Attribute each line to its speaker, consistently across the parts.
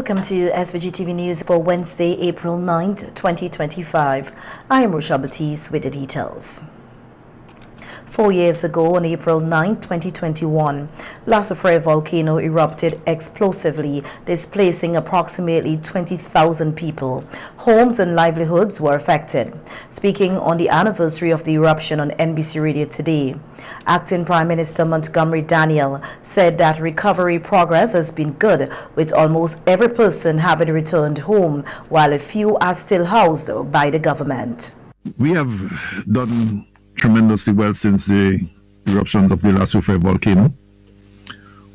Speaker 1: Welcome to SVG-TV News for Wednesday, April 9th, 2025. I am Rochelle Batiste with the details. 4 years ago, on April 9, 2021, volcano erupted explosively, displacing approximately 20,000 people. Homes and livelihoods were affected. Speaking on the anniversary of the eruption on NBC Radio today, Acting Prime Minister Montgomery Daniel said that recovery progress has been good, with almost every person having returned home, while a few are still housed by the government.
Speaker 2: We have done tremendously well since the eruptions of the last volcano.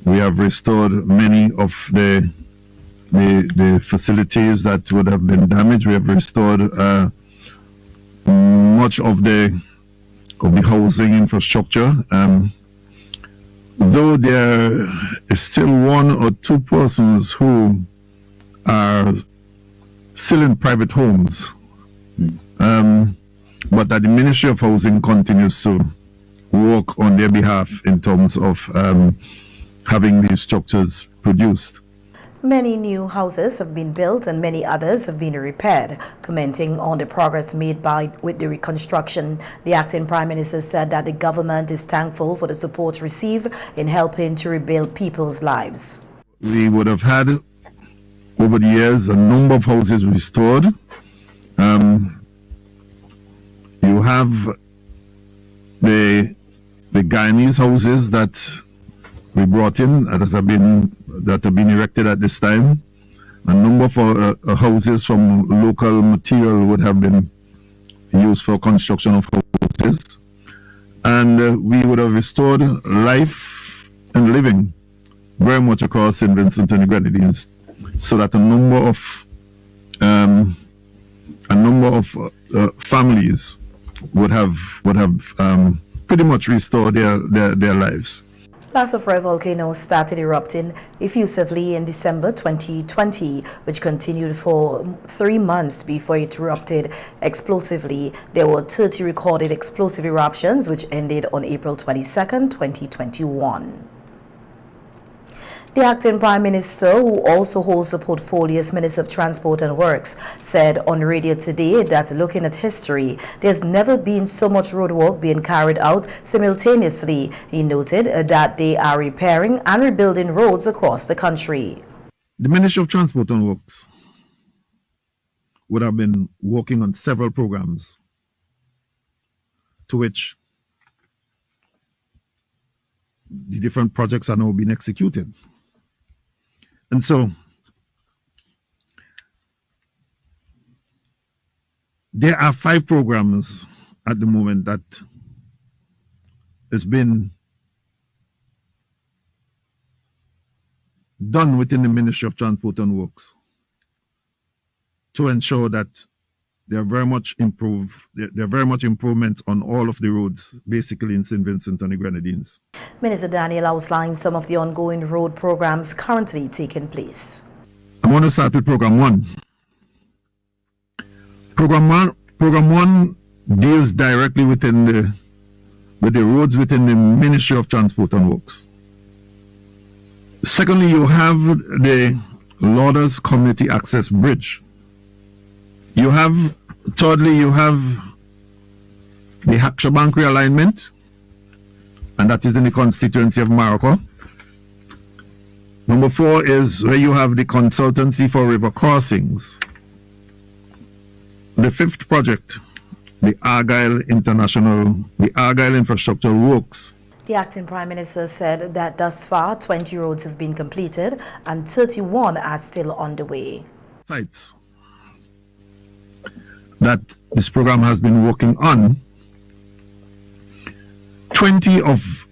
Speaker 2: We have restored many of the facilities that would have been damaged. We have restored much of the housing infrastructure. Though there is still one or two persons who are still in private homes. But that the Ministry of Housing continues to work on their behalf in terms of having these structures produced.
Speaker 1: Many new houses have been built and many others have been repaired. Commenting on the progress made with the reconstruction, the Acting Prime Minister said that the government is thankful for the support received in helping to rebuild people's lives.
Speaker 2: We would have had, over the years, a number of houses restored. You have the Guyanese houses that we brought in that have been erected at this time. A number of houses from local material would have been used for construction of houses, and we would have restored life and living very much across St. Vincent and the Grenadines, so that a number of families would have pretty much restored their lives.
Speaker 1: Volcano started erupting effusively in December 2020, which continued for 3 months before it erupted explosively. There were 30 recorded explosive eruptions, which ended on April 22nd, 2021. The Acting Prime Minister, who also holds the portfolio as Minister of Transport and Works, said on radio today that looking at history, there's never been so much road work being carried out simultaneously. He noted that they are repairing and rebuilding roads across the country.
Speaker 2: The Ministry of Transport and Works would have been working on several programs to which the different projects are now being executed. And so there are 5 programs at the moment that has been done within the Ministry of Transport and Works to ensure that there are very much improvements on all of the roads, basically in St. Vincent and the Grenadines.
Speaker 1: Minister Daniel outlined some of the ongoing road programs currently taking place.
Speaker 2: I want to start with Program 1. Program 1 deals directly with the roads within the Ministry of Transport and Works. Secondly, you have the Lauders Community Access Bridge. Thirdly, you have the Hakshabank realignment, and that is in the constituency of Morocco. Number 4 is where you have the consultancy for river crossings. The 5th project, the Argyle Infrastructure Works.
Speaker 1: The Acting Prime Minister said that thus far 20 roads have been completed and 31 are still on the way.
Speaker 2: Sites that this program has been working on, 20 of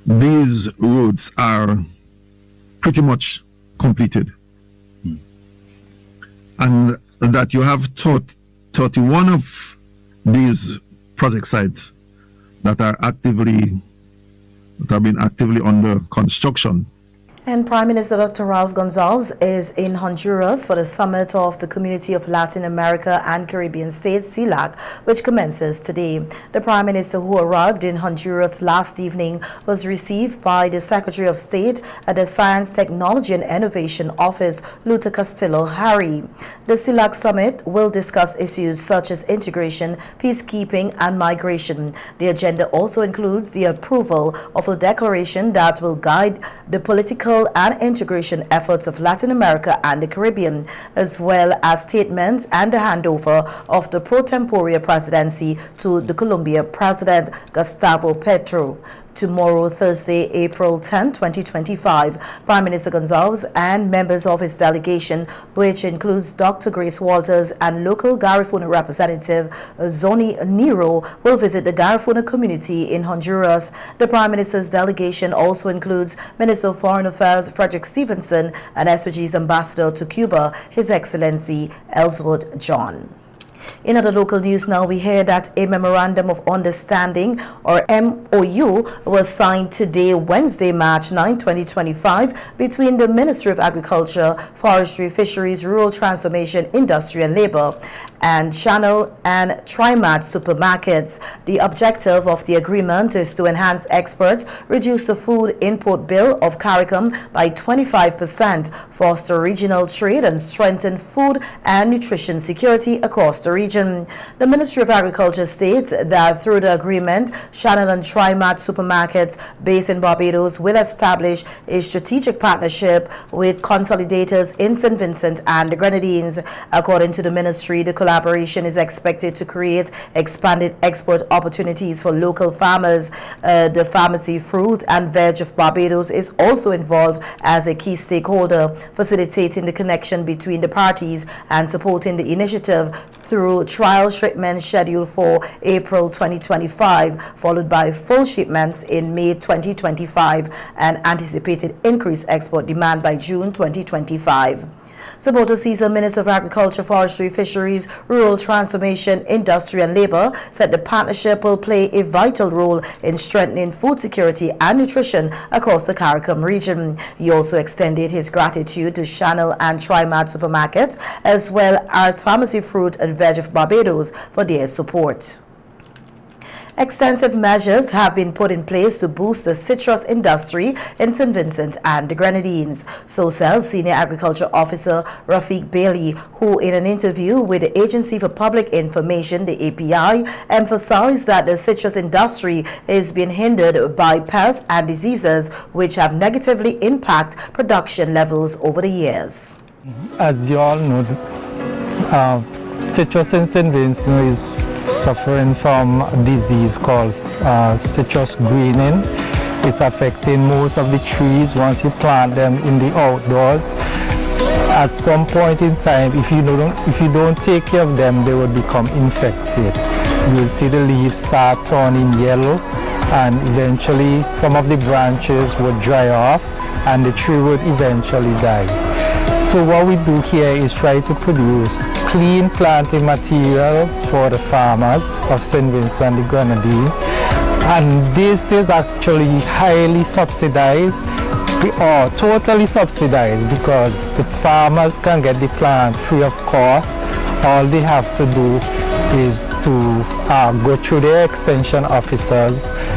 Speaker 2: these roads are pretty much completed. And that you have 31 of these project sites that have been actively under construction.
Speaker 1: And Prime Minister Dr. Ralph Gonsalves is in Honduras for the summit of the Community of Latin America and Caribbean States, CELAC, which commences today. The Prime Minister, who arrived in Honduras last evening, was received by the Secretary of State at the Science, Technology and Innovation Office, Luther Castillo Harry. The CELAC summit will discuss issues such as integration, peacekeeping and migration. The agenda also includes the approval of a declaration that will guide the political and integration efforts of Latin America and the Caribbean, as well as statements and the handover of the pro tempore presidency to the Colombia President Gustavo Petro. Tomorrow, Thursday, April 10, 2025, Prime Minister Gonsalves and members of his delegation, which includes Dr. Grace Walters and local Garifuna representative Zoni Nero, will visit the Garifuna community in Honduras. The Prime Minister's delegation also includes Minister of Foreign Affairs Frederick Stevenson and SVG's ambassador to Cuba, His Excellency Ellsworth John. In other local news now, we hear that a Memorandum of Understanding, or MOU, was signed today, Wednesday, March 9, 2025, between the Ministry of Agriculture, Forestry, Fisheries, Rural Transformation, Industry and Labor, and Channel and Trimat supermarkets. The objective of the agreement is to enhance exports, reduce the food import bill of CARICOM by 25%, foster regional trade and strengthen food and nutrition security across the region. The Ministry of Agriculture states that through the agreement, Channel and Trimat supermarkets based in Barbados will establish a strategic partnership with consolidators in St. Vincent and the Grenadines. According to the ministry, the collaboration is expected to create expanded export opportunities for local farmers. The Pharmacy Fruit and Veg of Barbados is also involved as a key stakeholder, facilitating the connection between the parties and supporting the initiative through trial shipments scheduled for April 2025, followed by full shipments in May 2025 and anticipated increased export demand by June 2025. Saboto Caesar, Minister of Agriculture, Forestry, Fisheries, Rural Transformation, Industry and Labor, said the partnership will play a vital role in strengthening food security and nutrition across the CARICOM region. He also extended his gratitude to Channel and Trimat supermarkets, as well as Pharmacy Fruit and Veg of Barbados for their support. Extensive measures have been put in place to boost the citrus industry in St. Vincent and the Grenadines. So says Senior Agriculture Officer Rafiq Bailey, who in an interview with the Agency for Public Information, the API, emphasized that the citrus industry is being hindered by pests and diseases which have negatively impacted production levels over the years.
Speaker 3: As you all know, citrus in St. Vincent is suffering from a disease called citrus greening. It's affecting most of the trees once you plant them in the outdoors. At some point in time, if you don't take care of them, they will become infected. You'll see the leaves start turning yellow, and eventually some of the branches would dry off and the tree would eventually die. So what we do here is try to produce clean planting materials for the farmers of St. Vincent and the Grenadines. And this is actually highly subsidized or totally subsidized because the farmers can get the plant free of cost. All they have to do is to go through their extension officers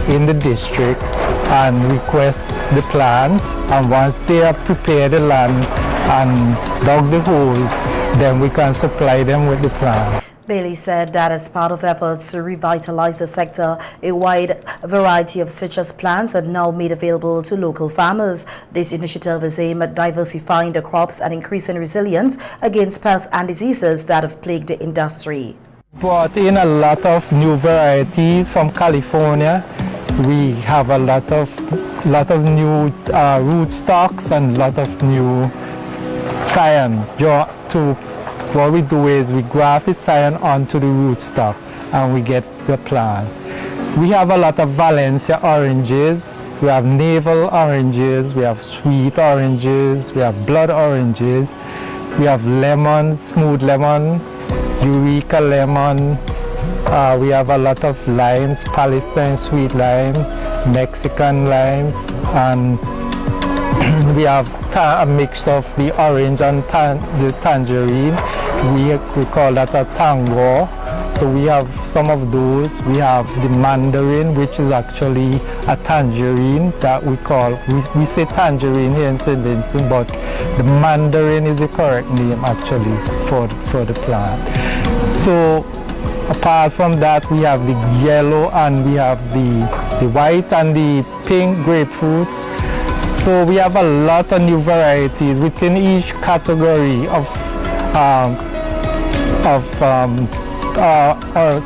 Speaker 3: in the district and request the plants, and once they have prepared the land and dug the holes, then we can supply them with the plant.
Speaker 1: Bailey said that as part of efforts to revitalize the sector, a wide variety of citrus plants are now made available to local farmers. This initiative is aimed at diversifying the crops and increasing resilience against pests and diseases that have plagued the industry.
Speaker 3: Brought in a lot of new varieties from California. We have a lot of new root stocks and a lot of new scion. What we do is we graft the scion onto the rootstock and we get the plants. We have a lot of Valencia oranges, we have navel oranges, we have sweet oranges, we have blood oranges, we have lemon, smooth lemon, Eureka lemon, we have a lot of limes, Palestine sweet limes, Mexican limes, and we have a mix of the orange and the tangerine. We call that a tango. So we have some of those. We have the mandarin, which is actually a tangerine that we call, we say tangerine here in St. Vincent, but the mandarin is the correct name actually for the plant. So apart from that, we have the yellow and we have the white and the pink grapefruits. So we have a lot of new varieties within each category of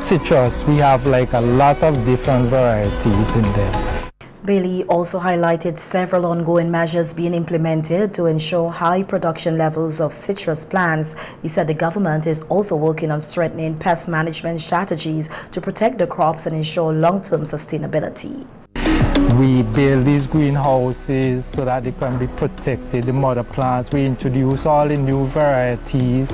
Speaker 3: citrus. We have like a lot of different varieties in there.
Speaker 1: Bailey also highlighted several ongoing measures being implemented to ensure high production levels of citrus plants. He said the government is also working on strengthening pest management strategies to protect the crops and ensure long-term sustainability.
Speaker 3: We build these greenhouses so that they can be protected, the mother plants. We introduce all the new varieties.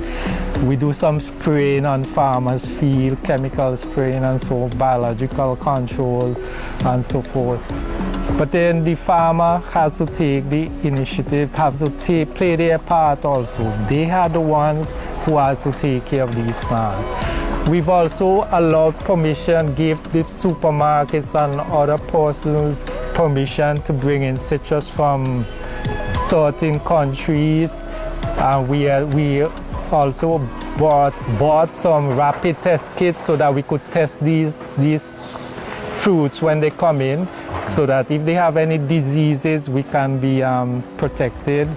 Speaker 3: We do some spraying on farmers' field, chemical spraying and so biological control and so forth. But then the farmer has to take the initiative, have to play their part also. They are the ones who have to take care of these plants. We've also allowed permission, give the supermarkets and other persons permission to bring in citrus from certain countries. We also bought some rapid test kits so that we could test these fruits when they come in, so that if they have any diseases, we can be protected.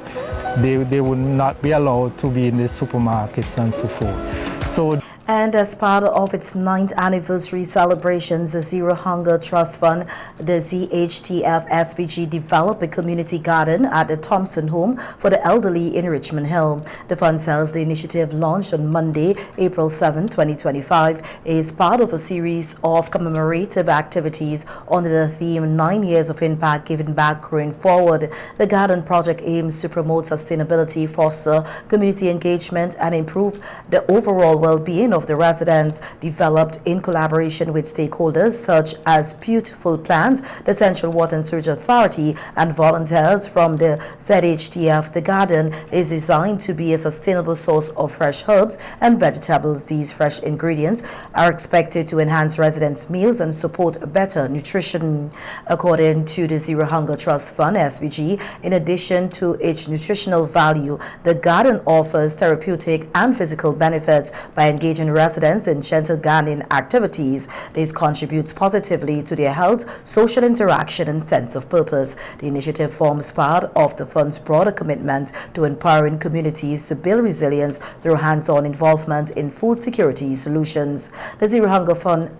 Speaker 3: They would not be allowed to be in the supermarkets and so forth.
Speaker 1: And as part of its 9th anniversary celebrations, the Zero Hunger Trust Fund, the ZHTF SVG, developed a community garden at the Thompson Home for the Elderly in Richmond Hill. The fund says the initiative, launched on Monday, April 7, 2025, is part of a series of commemorative activities under the theme 9 Years of Impact, Giving Back, Growing Forward. The garden project aims to promote sustainability, foster community engagement, and improve the overall well-being of the residents, developed in collaboration with stakeholders such as Beautiful Plants, the Central Water and Sewage Authority, and volunteers from the ZHTF. The garden is designed to be a sustainable source of fresh herbs and vegetables. These fresh ingredients are expected to enhance residents' meals and support better nutrition. According to the Zero Hunger Trust Fund, SVG, in addition to its nutritional value, the garden offers therapeutic and physical benefits by engaging residents in gentle gardening activities. This contributes positively to their health, social interaction, and sense of purpose. The initiative forms part of the fund's broader commitment to empowering communities to build resilience through hands-on involvement in food security solutions. The Zero Hunger Fund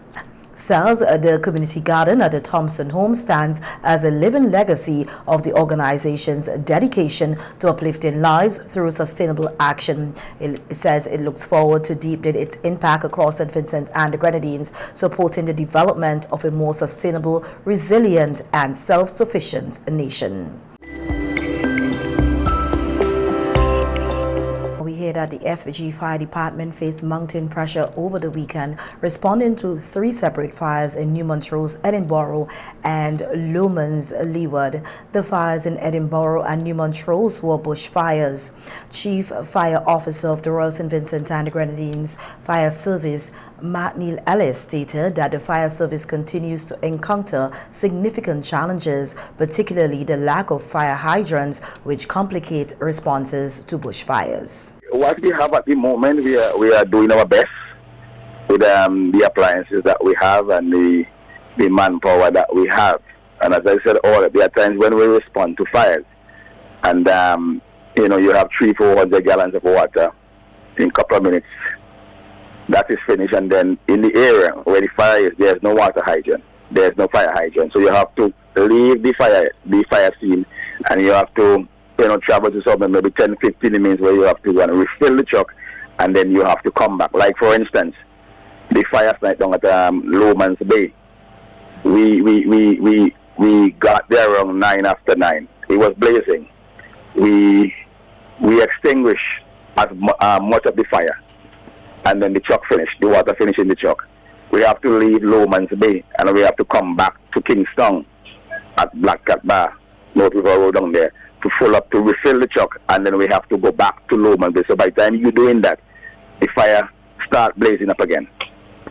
Speaker 1: says the community garden at the Thompson Home stands as a living legacy of the organization's dedication to uplifting lives through sustainable action. It says it looks forward to deepening its impact across St. Vincent and the Grenadines, supporting the development of a more sustainable, resilient, and self-sufficient nation. That the SVG Fire Department faced mounting pressure over the weekend, responding to 3 separate fires in New Montrose, Edinburgh, and Lomans, Leeward. The fires in Edinburgh and New Montrose were bushfires. Chief Fire Officer of the Royal St. Vincent and the Grenadines Fire Service, Matt Neil Ellis, stated that the fire service continues to encounter significant challenges, particularly the lack of fire hydrants, which complicate responses to bushfires.
Speaker 4: What we have at the moment, we are doing our best with the appliances that we have and the manpower that we have. And as I said, there are times when we respond to fires, and you have 300-400 gallons of water in a couple of minutes. That is finished, and then in the area where the fire is, there's no water hydrant. There's no fire hydrant, so you have to leave the fire scene, and you have to travel to somewhere maybe 10-15 minutes where you have to go and refill the truck, and then you have to come back. Like for instance, the fire site down at Lomans Bay, we got there around 9 after 9. It was blazing. We extinguished as much of the fire, and then the truck finished. The water finished in the truck. We have to leave Lomans Bay, and we have to come back to Kingston at Black Cat Bar, North River Road down there, to full up to refill the truck, and then we have to go back to Lowman Bay. So by the time you're doing that, the fire start blazing up again.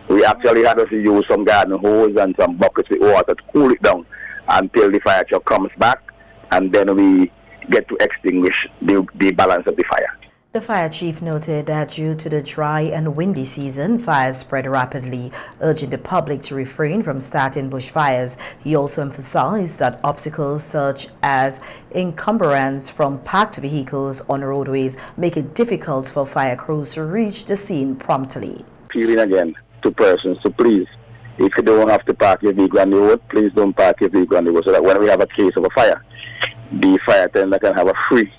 Speaker 4: We actually had to use some garden hose and some buckets with water to cool it down until the fire truck comes back, and then we get to extinguish the balance of the fire.
Speaker 1: The fire chief noted that due to the dry and windy season, fires spread rapidly, urging the public to refrain from starting bushfires. He also emphasized that obstacles such as encumbrance from parked vehicles on roadways make it difficult for fire crews to reach the scene promptly.
Speaker 4: Appealing again to persons to please, if you don't have to park your vehicle on the road, please don't park your vehicle on the road, so that when we have a case of a fire, the fire tender can have a free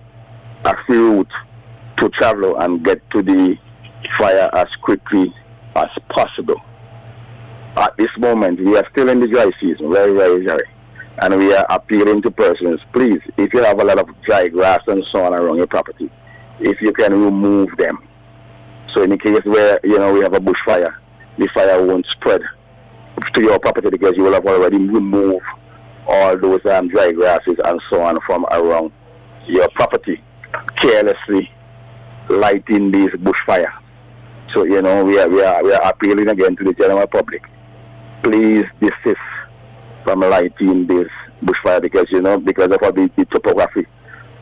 Speaker 4: route to travel and get to the fire as quickly as possible. At this moment, we are still in the dry season, very, very dry. And we are appealing to persons, please, if you have a lot of dry grass and so on around your property, if you can remove them. So in the case where, we have a bushfire, the fire won't spread to your property because you will have already removed all those dry grasses and so on from around your property, carelessly lighting these bushfire. So we are appealing again to the general public. Please desist from lighting this bushfire because because of the topography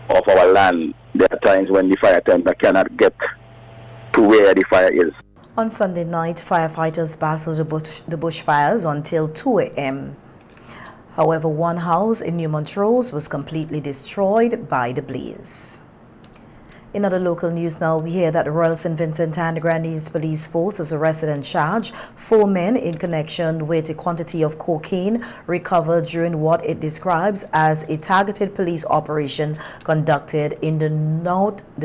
Speaker 4: of our land, there are times when the fire tender cannot get to where the fire is.
Speaker 1: On Sunday night, firefighters battled the bushfires until 2 a.m. However, one house in New Montrose was completely destroyed by the blaze. In other local news now, we hear that the Royal St. Vincent and the Grenadines Police Force has arrested and charged 4 men in connection with a quantity of cocaine recovered during what it describes as a targeted police operation conducted in the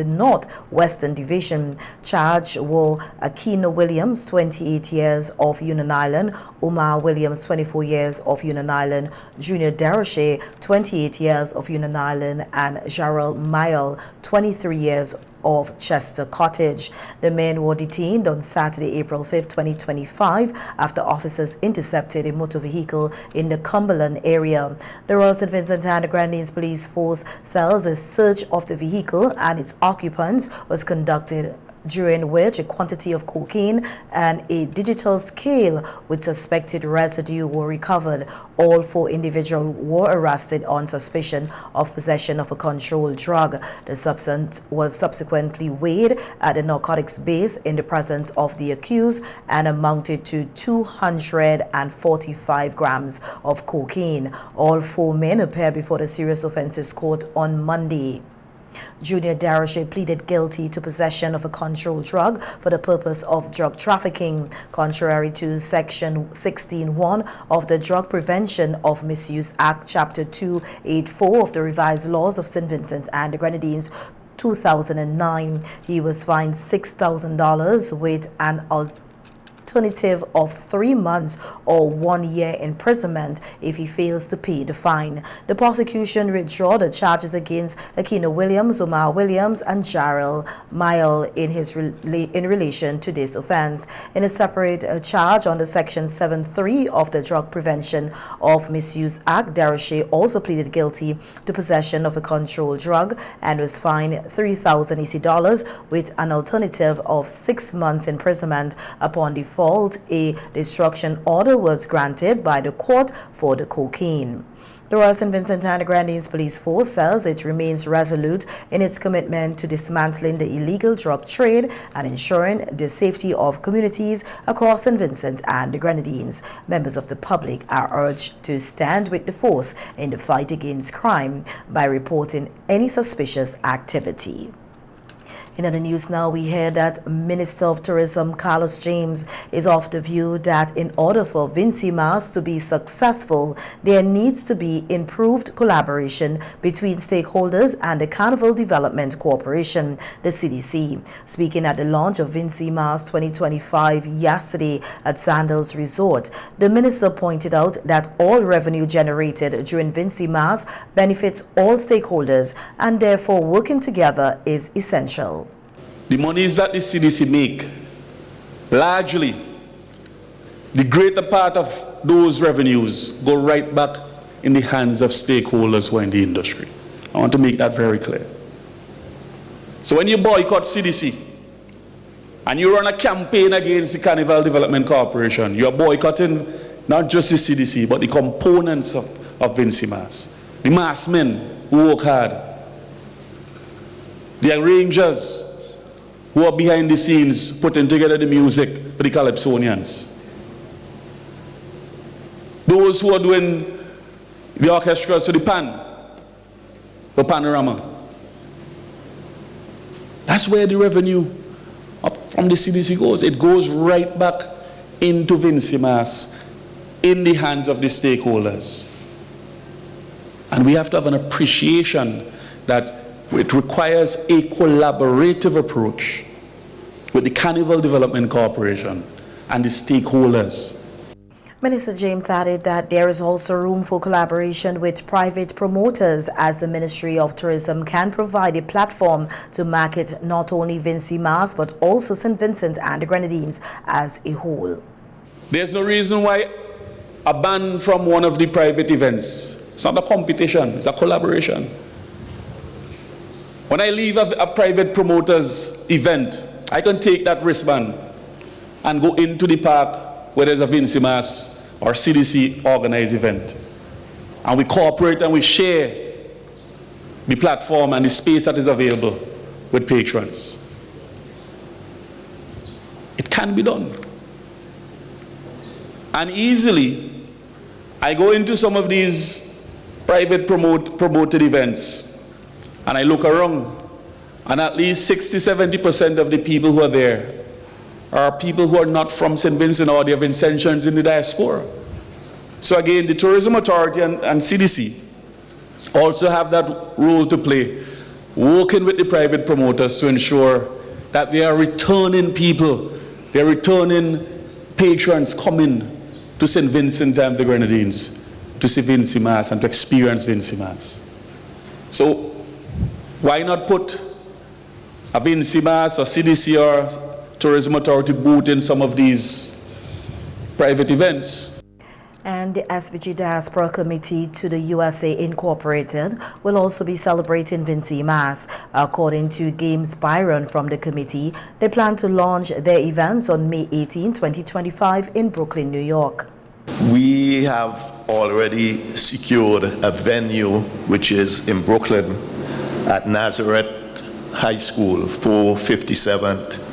Speaker 1: Northwestern Division. Charged were Aquino Williams, 28 years of Union Island, Umar Williams, 24 years of Union Island, Junior Daroshe, 28 years of Union Island, and Jarrell Mayall, 23 years of Chester Cottage. The men were detained on Saturday, April 5, 2025, after officers intercepted a motor vehicle in the Cumberland area. The Royal St. Vincent and the Grenadines Police Force says a search of the vehicle and its occupants was conducted, during which a quantity of cocaine and a digital scale with suspected residue were recovered. All 4 individuals were arrested on suspicion of possession of a controlled drug. The substance was subsequently weighed at the narcotics base in the presence of the accused and amounted to 245 grams of cocaine. All 4 men appeared before the Serious Offences Court on Monday. Junior Daroshe pleaded guilty to possession of a controlled drug for the purpose of drug trafficking, contrary to Section 16(1) of the Drug Prevention of Misuse Act, Chapter 284 of the Revised Laws of St. Vincent and the Grenadines, 2009. He was fined $6,000 with an alternative of 3 months or 1 year imprisonment if he fails to pay the fine. The prosecution withdrew the charges against Aquino Williams, Umar Williams, and Jarrell Mayall in relation to this offense. In a separate charge under Section 7(3) of the Drug Prevention of Misuse Act, Daroshe also pleaded guilty to possession of a controlled drug and was fined $3,000 EC with an alternative of 6 months imprisonment. Upon default, a destruction order was granted by the court for the cocaine. The Royal St. Vincent and the Grenadines Police Force says it remains resolute in its commitment to dismantling the illegal drug trade and ensuring the safety of communities across St. Vincent and the Grenadines. Members of the public are urged to stand with the force in the fight against crime by reporting any suspicious activity. In other news now, we hear that Minister of Tourism Carlos James is of the view that in order for Vincy Mas to be successful, there needs to be improved collaboration between stakeholders and the Carnival Development Corporation, the CDC. Speaking at the launch of Vincy Mas 2025 yesterday at Sandals Resort, the minister pointed out that all revenue generated during Vincy Mas benefits all stakeholders and therefore working together is essential.
Speaker 5: The monies that the CDC make, largely, the greater part of those revenues go right back in the hands of stakeholders who are in the industry. I want to make that very clear. So when you boycott CDC, and you run a campaign against the Carnival Development Corporation, you are boycotting not just the CDC, but the components of Vincy Mas. The mass men who work hard. The arrangers who are behind the scenes putting together the music for the Calypsonians. Those who are doing the orchestras to the panorama. That's where the revenue from the CDC goes. It goes right back into Vincy Mas in the hands of the stakeholders. And we have to have an appreciation that it requires a collaborative approach with the Carnival Development Corporation and the stakeholders.
Speaker 1: Minister James added that there is also room for collaboration with private promoters, as the Ministry of Tourism can provide a platform to market not only Vincy Mas but also St. Vincent and the Grenadines as a whole.
Speaker 5: There's no reason why a ban from one of the private events. It's not a competition, it's a collaboration. When I leave a private promoter's event, I can take that wristband and go into the park where there's a Vincy Mas or CDC organized event. And we cooperate and we share the platform and the space that is available with patrons. It can be done. And easily, I go into some of these private promoted events and I look around, and at least 60–70% of the people who are there are people who are not from St. Vincent or they have intentions in the diaspora. So again, the Tourism Authority and CDC also have that role to play, working with the private promoters to ensure that they are returning people, they are returning patrons coming to St. Vincent and the Grenadines to see Vincy Mas and to experience Vincy Mas. So why not put a Vincy Mas or CDC or Tourism Authority booth in some of these private events?
Speaker 1: And the SVG Diaspora Committee to the USA Incorporated will also be celebrating Vincy Mas. According to James Byron from the committee, they plan to launch their events on May 18, 2025 in Brooklyn, New York.
Speaker 6: We have already secured a venue which is in Brooklyn at Nazareth High School, 457th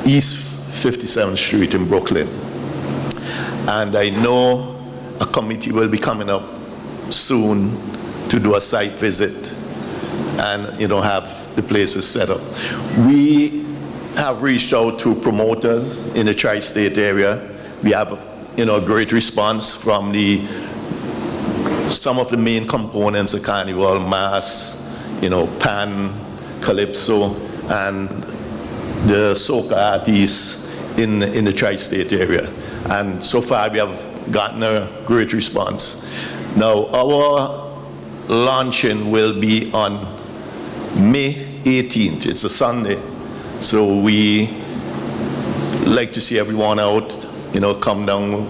Speaker 6: East 57th Street in Brooklyn. And I know a committee will be coming up soon to do a site visit and have the places set up. We have reached out to promoters in the tri-state area. We have great response from some of the main components of Carnival, Mass, Pan, Calypso, and the soca artists in the tri-state area. And so far we have gotten a great response. Now our launching will be on May 18th. It's a Sunday. So we like to see everyone out, come down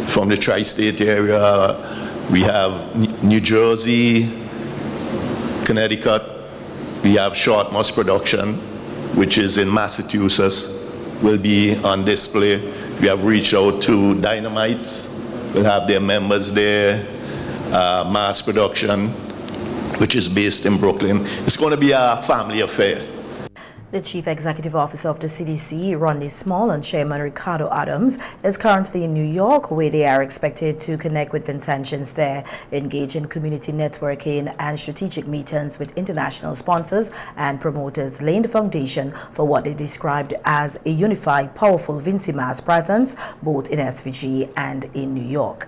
Speaker 6: from the tri-state area. We have New Jersey, Connecticut. We have Short Moss Production, which is in Massachusetts, will be on display. We have reached out to Dynamites. We'll have their members there. Mass Production, which is based in Brooklyn. It's going to be a family affair.
Speaker 1: The Chief Executive Officer of the CDC, Rodney Small, and Chairman Ricardo Adams is currently in New York, where they are expected to connect with Vincentians there, engage in community networking and strategic meetings with international sponsors and promoters, laying the foundation for what they described as a unified, powerful Vincy Mas presence, both in SVG and in New York.